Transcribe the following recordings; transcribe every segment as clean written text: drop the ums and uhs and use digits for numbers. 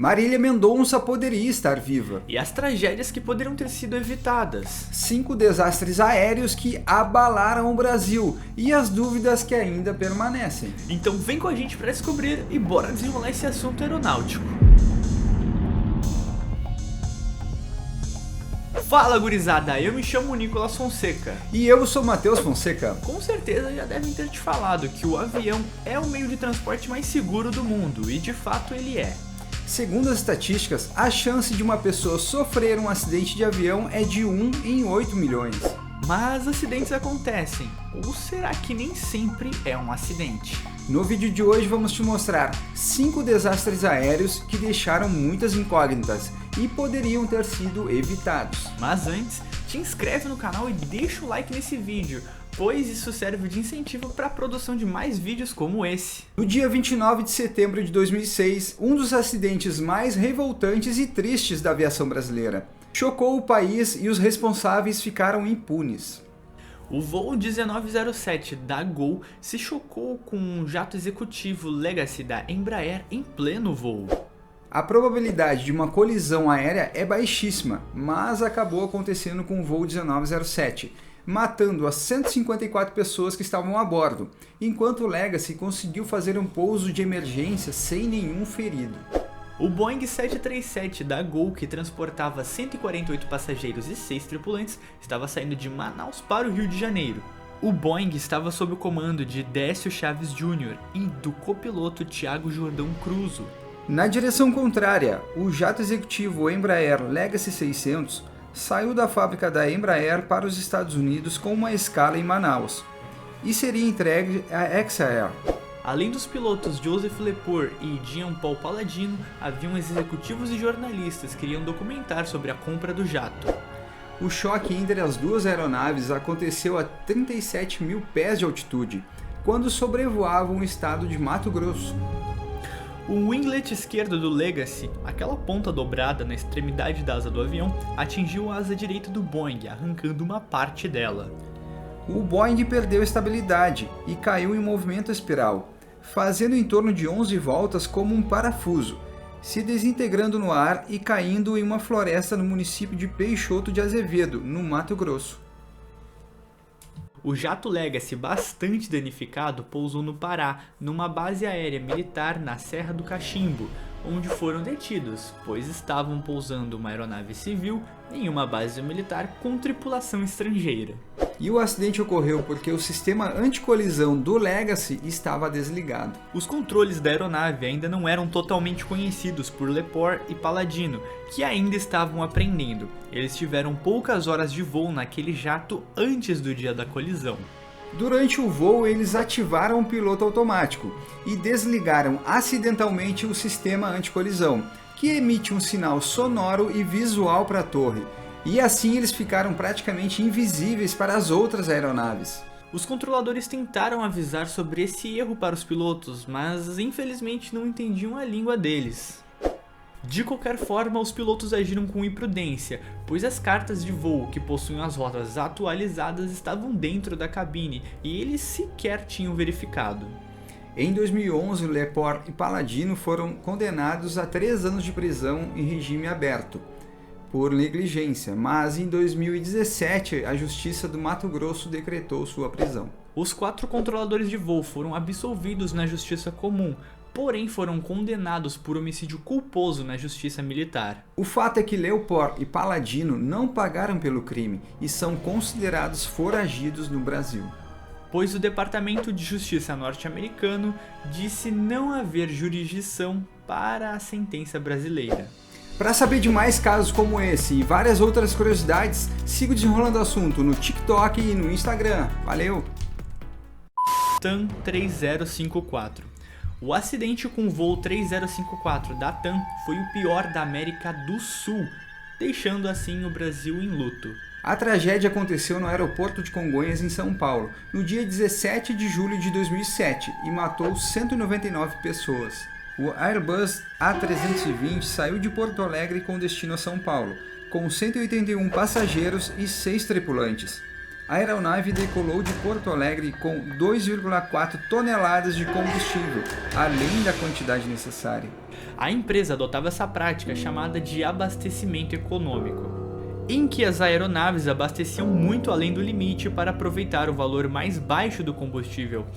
Marília Mendonça poderia estar viva. E as tragédias que poderiam ter sido evitadas. 5 desastres aéreos que abalaram o Brasil e as dúvidas que ainda permanecem. Então vem com a gente para descobrir e bora desenrolar esse assunto aeronáutico. Fala gurizada, eu me chamo Nicolas Fonseca. E eu sou Matheus Fonseca. Com certeza já devem ter te falado que o avião é o meio de transporte mais seguro do mundo, e de fato ele é. Segundo as estatísticas, a chance de uma pessoa sofrer um acidente de avião é de 1 em 8 milhões. Mas acidentes acontecem, ou será que nem sempre é um acidente? No vídeo de hoje vamos te mostrar 5 desastres aéreos que deixaram muitas incógnitas e poderiam ter sido evitados. Mas antes, te inscreve no canal e deixa o like nesse vídeo, pois isso serve de incentivo para a produção de mais vídeos como esse. No dia 29 de setembro de 2006, um dos acidentes mais revoltantes e tristes da aviação brasileira. Chocou o país e os responsáveis ficaram impunes. O voo 1907 da Gol se chocou com um jato executivo Legacy da Embraer em pleno voo. A probabilidade de uma colisão aérea é baixíssima, mas acabou acontecendo com o voo 1907, matando as 154 pessoas que estavam a bordo, enquanto o Legacy conseguiu fazer um pouso de emergência sem nenhum ferido. O Boeing 737 da Gol, que transportava 148 passageiros e 6 tripulantes, estava saindo de Manaus para o Rio de Janeiro. O Boeing estava sob o comando de Décio Chaves Jr. e do copiloto Thiago Jordão Cruzo. Na direção contrária, o jato executivo Embraer Legacy 600 saiu da fábrica da Embraer para os Estados Unidos com uma escala em Manaus e seria entregue à Exair. Além dos pilotos Joseph Lepore e Jean-Paul Palladino, haviam executivos e jornalistas que iriam documentar sobre a compra do jato. O choque entre as duas aeronaves aconteceu a 37 mil pés de altitude, quando sobrevoavam o estado de Mato Grosso. O winglet esquerdo do Legacy, aquela ponta dobrada na extremidade da asa do avião, atingiu a asa direita do Boeing, arrancando uma parte dela. O Boeing perdeu estabilidade e caiu em movimento espiral, fazendo em torno de 11 voltas como um parafuso, se desintegrando no ar e caindo em uma floresta no município de Peixoto de Azevedo, no Mato Grosso. O jato Legacy, bastante danificado, pousou no Pará, numa base aérea militar na Serra do Cachimbo, onde foram detidos, pois estavam pousando uma aeronave civil em uma base militar com tripulação estrangeira. E o acidente ocorreu porque o sistema anticolisão do Legacy estava desligado. Os controles da aeronave ainda não eram totalmente conhecidos por Lepore e Palladino, que ainda estavam aprendendo. Eles tiveram poucas horas de voo naquele jato antes do dia da colisão. Durante o voo, eles ativaram o piloto automático e desligaram acidentalmente o sistema anticolisão, que emite um sinal sonoro e visual para a torre, e assim eles ficaram praticamente invisíveis para as outras aeronaves. Os controladores tentaram avisar sobre esse erro para os pilotos, mas infelizmente não entendiam a língua deles. De qualquer forma, os pilotos agiram com imprudência, pois as cartas de voo que possuem as rotas atualizadas estavam dentro da cabine e eles sequer tinham verificado. Em 2011, Lepore e Palladino foram condenados a 3 anos de prisão em regime aberto, por negligência, mas em 2017 a Justiça do Mato Grosso decretou sua prisão. Os 4 controladores de voo foram absolvidos na Justiça Comum, porém foram condenados por homicídio culposo na Justiça Militar. O fato é que Lepore e Palladino não pagaram pelo crime e são considerados foragidos no Brasil, pois o Departamento de Justiça norte-americano disse não haver jurisdição para a sentença brasileira. Para saber de mais casos como esse e várias outras curiosidades, siga o Desenrolando o Assunto no TikTok e no Instagram. Valeu! TAM 3054. O acidente com o voo 3054 da TAM foi o pior da América do Sul, deixando assim o Brasil em luto. A tragédia aconteceu no aeroporto de Congonhas, em São Paulo, no dia 17 de julho de 2007 e matou 199 pessoas. O Airbus A320 saiu de Porto Alegre com destino a São Paulo, com 181 passageiros e 6 tripulantes. A aeronave decolou de Porto Alegre com 2,4 toneladas de combustível, além da quantidade necessária. A empresa adotava essa prática chamada de abastecimento econômico, em que as aeronaves abasteciam muito além do limite para aproveitar o valor mais baixo do combustível.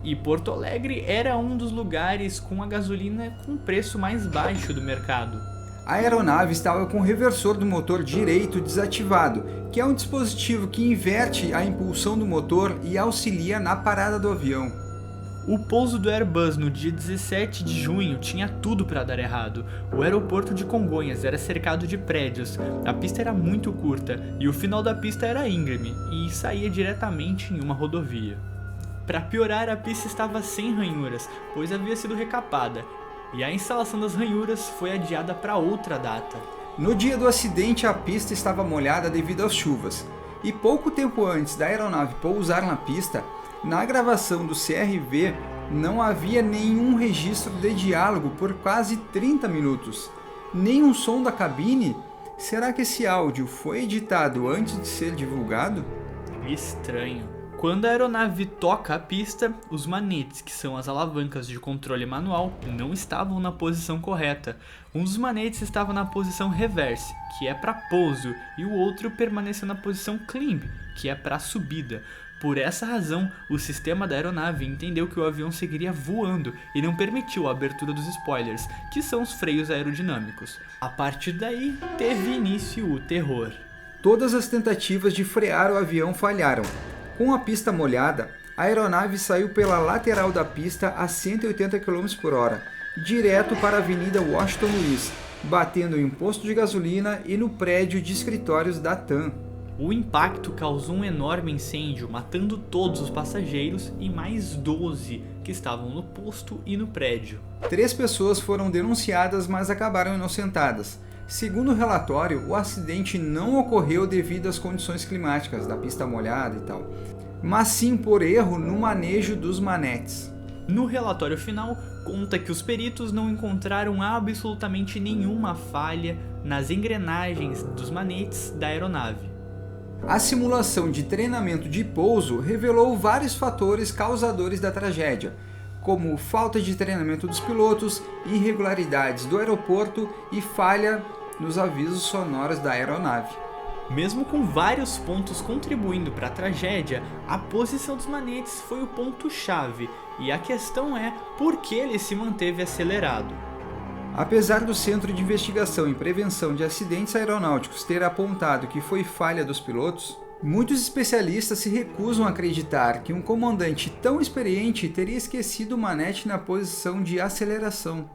E Porto Alegre era um dos lugares com a gasolina com preço mais baixo do mercado. A aeronave estava com o reversor do motor direito desativado, que é um dispositivo que inverte a impulsão do motor e auxilia na parada do avião. O pouso do Airbus no dia 17 de junho tinha tudo para dar errado. O aeroporto de Congonhas era cercado de prédios, a pista era muito curta e o final da pista era íngreme e saía diretamente em uma rodovia. Para piorar, a pista estava sem ranhuras, pois havia sido recapada, e a instalação das ranhuras foi adiada para outra data. No dia do acidente, a pista estava molhada devido às chuvas, e pouco tempo antes da aeronave pousar na pista, na gravação do CRV não havia nenhum registro de diálogo por quase 30 minutos. Nenhum som da cabine? Será que esse áudio foi editado antes de ser divulgado? Estranho. Quando a aeronave toca a pista, os manetes, que são as alavancas de controle manual, não estavam na posição correta. Um dos manetes estava na posição reverse, que é para pouso, e o outro permaneceu na posição climb, que é para subida. Por essa razão, o sistema da aeronave entendeu que o avião seguiria voando e não permitiu a abertura dos spoilers, que são os freios aerodinâmicos. A partir daí, teve início o terror. Todas as tentativas de frear o avião falharam. Com a pista molhada, a aeronave saiu pela lateral da pista a 180 km por hora, direto para a Avenida Washington Luiz, batendo em um posto de gasolina e no prédio de escritórios da TAM. O impacto causou um enorme incêndio, matando todos os passageiros e mais 12 que estavam no posto e no prédio. 3 pessoas foram denunciadas, mas acabaram inocentadas. Segundo o relatório, o acidente não ocorreu devido às condições climáticas, da pista molhada e tal, mas sim por erro no manejo dos manetes. No relatório final, conta que os peritos não encontraram absolutamente nenhuma falha nas engrenagens dos manetes da aeronave. A simulação de treinamento de pouso revelou vários fatores causadores da tragédia, como falta de treinamento dos pilotos, irregularidades do aeroporto e falha nos avisos sonoros da aeronave. Mesmo com vários pontos contribuindo para a tragédia, a posição dos manetes foi o ponto-chave, e a questão é por que ele se manteve acelerado. Apesar do Centro de Investigação e Prevenção de Acidentes Aeronáuticos ter apontado que foi falha dos pilotos, muitos especialistas se recusam a acreditar que um comandante tão experiente teria esquecido o manete na posição de aceleração.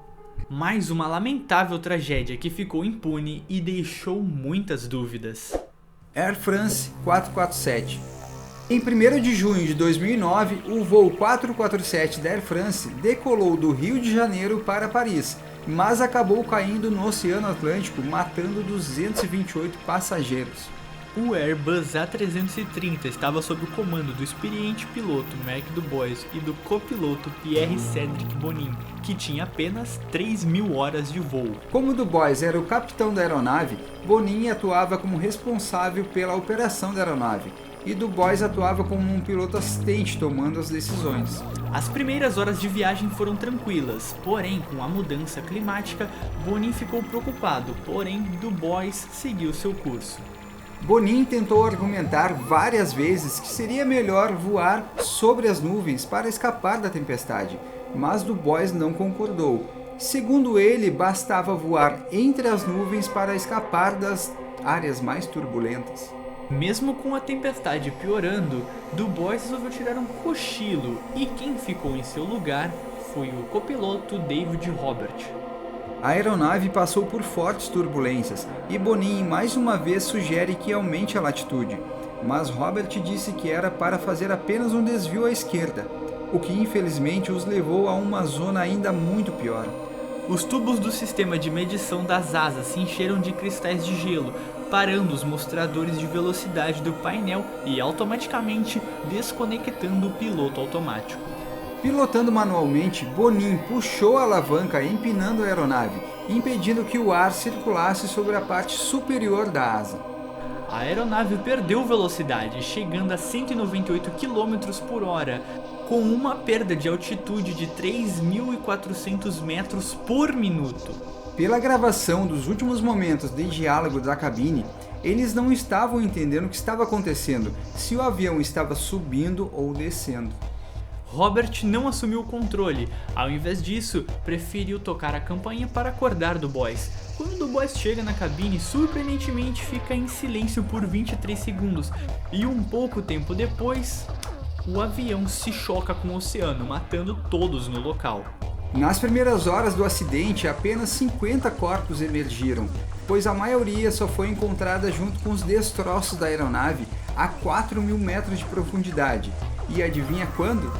Mais uma lamentável tragédia que ficou impune e deixou muitas dúvidas. Air France 447. Em 1º de junho de 2009, o voo 447 da Air France decolou do Rio de Janeiro para Paris, mas acabou caindo no Oceano Atlântico, matando 228 passageiros. O Airbus A330 estava sob o comando do experiente piloto Marc Dubois e do copiloto Pierre-Cédric Bonin, que tinha apenas 3.000 horas de voo. Como Dubois era o capitão da aeronave, Bonin atuava como responsável pela operação da aeronave, e Dubois atuava como um piloto assistente tomando as decisões. As primeiras horas de viagem foram tranquilas, porém com a mudança climática, Bonin ficou preocupado, porém Dubois seguiu seu curso. Bonin tentou argumentar várias vezes que seria melhor voar sobre as nuvens para escapar da tempestade, mas Dubois não concordou. Segundo ele, bastava voar entre as nuvens para escapar das áreas mais turbulentas. Mesmo com a tempestade piorando, Dubois resolveu tirar um cochilo e quem ficou em seu lugar foi o copiloto David Robert. A aeronave passou por fortes turbulências e Bonin mais uma vez sugere que aumente a latitude, mas Robert disse que era para fazer apenas um desvio à esquerda, o que infelizmente os levou a uma zona ainda muito pior. Os tubos do sistema de medição das asas se encheram de cristais de gelo, parando os mostradores de velocidade do painel e automaticamente desconectando o piloto automático. Pilotando manualmente, Bonin puxou a alavanca empinando a aeronave, impedindo que o ar circulasse sobre a parte superior da asa. a aeronave perdeu velocidade, chegando a 198 km por hora, com uma perda de altitude de 3.400 metros por minuto. Pela gravação dos últimos momentos de diálogo da cabine, eles não estavam entendendo o que estava acontecendo, se o avião estava subindo ou descendo. Robert não assumiu o controle, ao invés disso, preferiu tocar a campainha para acordar Du Bois. Quando Du Bois chega na cabine, surpreendentemente fica em silêncio por 23 segundos, e um pouco tempo depois, o avião se choca com o oceano, matando todos no local. Nas primeiras horas do acidente, apenas 50 corpos emergiram, pois a maioria só foi encontrada junto com os destroços da aeronave a 4.000 metros de profundidade. E adivinha quando?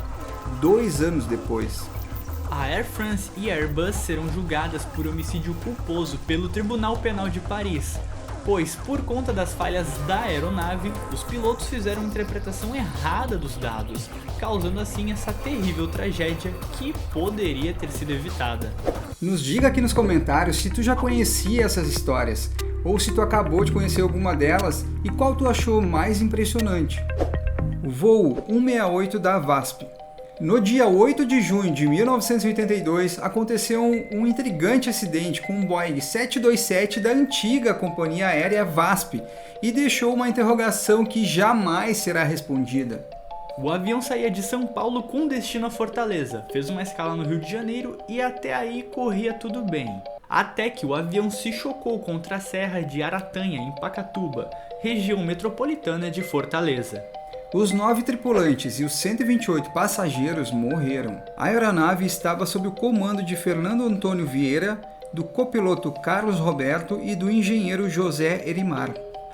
2 anos depois. A Air France e a Airbus serão julgadas por homicídio culposo pelo Tribunal Penal de Paris, pois, por conta das falhas da aeronave, os pilotos fizeram uma interpretação errada dos dados, causando assim essa terrível tragédia que poderia ter sido evitada. Nos diga aqui nos comentários se tu já conhecia essas histórias, ou se tu acabou de conhecer alguma delas e qual tu achou mais impressionante. O voo 168 da VASP. No dia 8 de junho de 1982, aconteceu um intrigante acidente com um Boeing 727 da antiga companhia aérea VASP e deixou uma interrogação que jamais será respondida. O avião saía de São Paulo com destino a Fortaleza, fez uma escala no Rio de Janeiro e até aí corria tudo bem. Até que o avião se chocou contra a Serra de Aratanha, em Pacatuba, região metropolitana de Fortaleza. Os 9 tripulantes e os 128 passageiros morreram. A aeronave estava sob o comando de Fernando Antônio Vieira, do copiloto Carlos Roberto e do engenheiro José Erimar.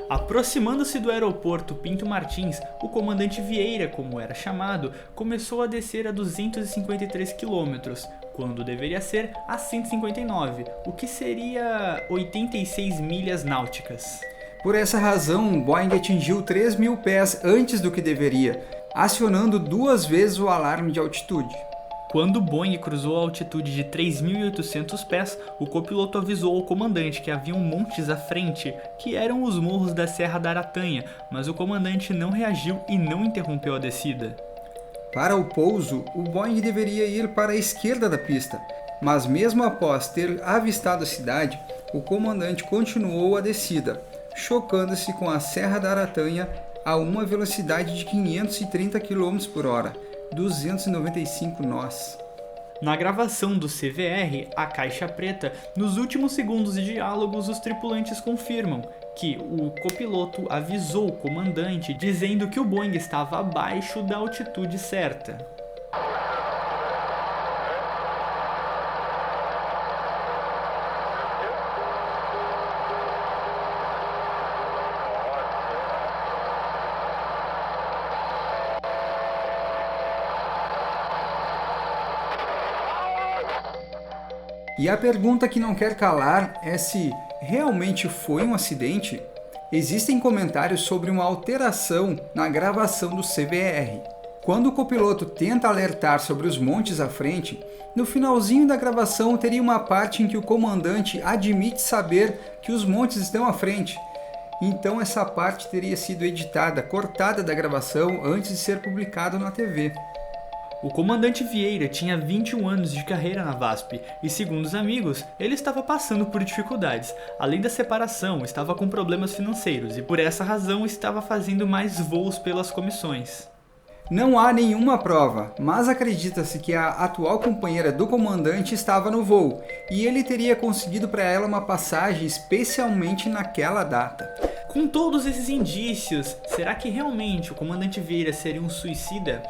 Aproximando-se do aeroporto Pinto Martins, o comandante Vieira, como era chamado, começou a descer a 253 km, quando deveria ser a 159, o que seria 86 milhas náuticas. Por essa razão, o Boeing atingiu 3.000 pés antes do que deveria, acionando 2 vezes o alarme de altitude. Quando o Boeing cruzou a altitude de 3.800 pés, o copiloto avisou ao comandante que haviam montes à frente, que eram os morros da Serra da Aratanha, mas o comandante não reagiu e não interrompeu a descida. Para o pouso, o Boeing deveria ir para a esquerda da pista, mas mesmo após ter avistado a cidade, o comandante continuou a descida, chocando-se com a Serra da Aratanha a uma velocidade de 530 km por hora, 295 nós. Na gravação do CVR, a Caixa Preta, nos últimos segundos de diálogos, os tripulantes confirmam que o copiloto avisou o comandante dizendo que o Boeing estava abaixo da altitude certa. E a pergunta que não quer calar é se realmente foi um acidente? Existem comentários sobre uma alteração na gravação do CVR. Quando o copiloto tenta alertar sobre os montes à frente, no finalzinho da gravação teria uma parte em que o comandante admite saber que os montes estão à frente. Então essa parte teria sido editada, cortada da gravação antes de ser publicado na TV. O comandante Vieira tinha 21 anos de carreira na VASP e, segundo os amigos, ele estava passando por dificuldades. Além da separação, estava com problemas financeiros e, por essa razão, estava fazendo mais voos pelas comissões. Não há nenhuma prova, mas acredita-se que a atual companheira do comandante estava no voo e ele teria conseguido para ela uma passagem especialmente naquela data. Com todos esses indícios, será que realmente o comandante Vieira seria um suicida?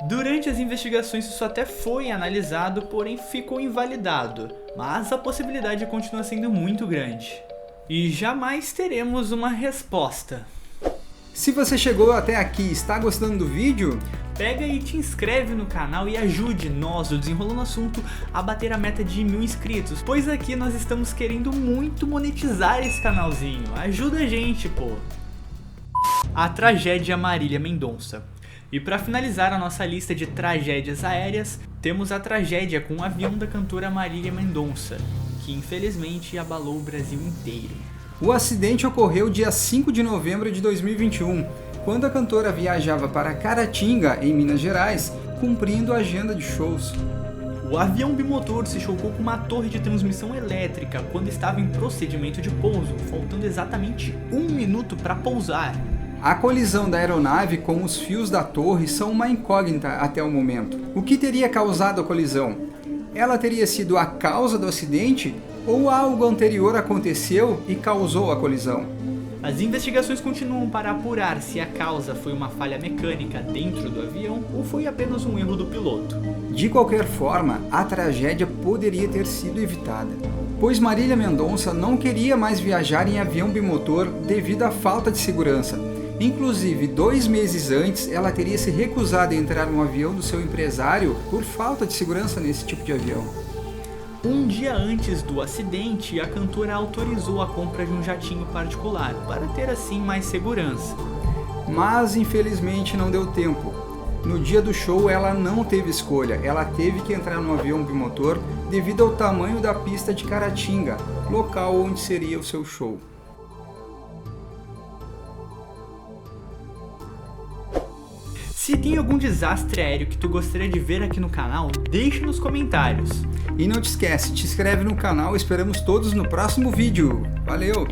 Durante as investigações isso até foi analisado, porém ficou invalidado, mas a possibilidade continua sendo muito grande. E jamais teremos uma resposta. Se você chegou até aqui e está gostando do vídeo, pega e te inscreve no canal e ajude nós, o Desenrolando Assunto, a bater a meta de 1000 inscritos, pois aqui nós estamos querendo muito monetizar esse canalzinho. Ajuda a gente, pô! A tragédia Marília Mendonça. E para finalizar a nossa lista de tragédias aéreas, temos a tragédia com o avião da cantora Marília Mendonça, que infelizmente abalou o Brasil inteiro. O acidente ocorreu dia 5 de novembro de 2021, quando a cantora viajava para Caratinga, em Minas Gerais, cumprindo a agenda de shows. O avião bimotor se chocou com uma torre de transmissão elétrica quando estava em procedimento de pouso, faltando exatamente 1 minuto para pousar. A colisão da aeronave com os fios da torre são uma incógnita até o momento. O que teria causado a colisão? Ela teria sido a causa do acidente ou algo anterior aconteceu e causou a colisão? As investigações continuam para apurar se a causa foi uma falha mecânica dentro do avião ou foi apenas um erro do piloto. De qualquer forma, a tragédia poderia ter sido evitada, pois Marília Mendonça não queria mais viajar em avião bimotor devido à falta de segurança. Inclusive, 2 meses antes, ela teria se recusado a entrar no avião do seu empresário por falta de segurança nesse tipo de avião. Um dia antes do acidente, a cantora autorizou a compra de um jatinho particular, para ter assim mais segurança. Mas, infelizmente, não deu tempo. No dia do show, ela não teve escolha, ela teve que entrar no avião bimotor devido ao tamanho da pista de Caratinga, local onde seria o seu show. Se tem algum desastre aéreo que tu gostaria de ver aqui no canal, deixa nos comentários. E não te esquece, te inscreve no canal, esperamos todos no próximo vídeo. Valeu!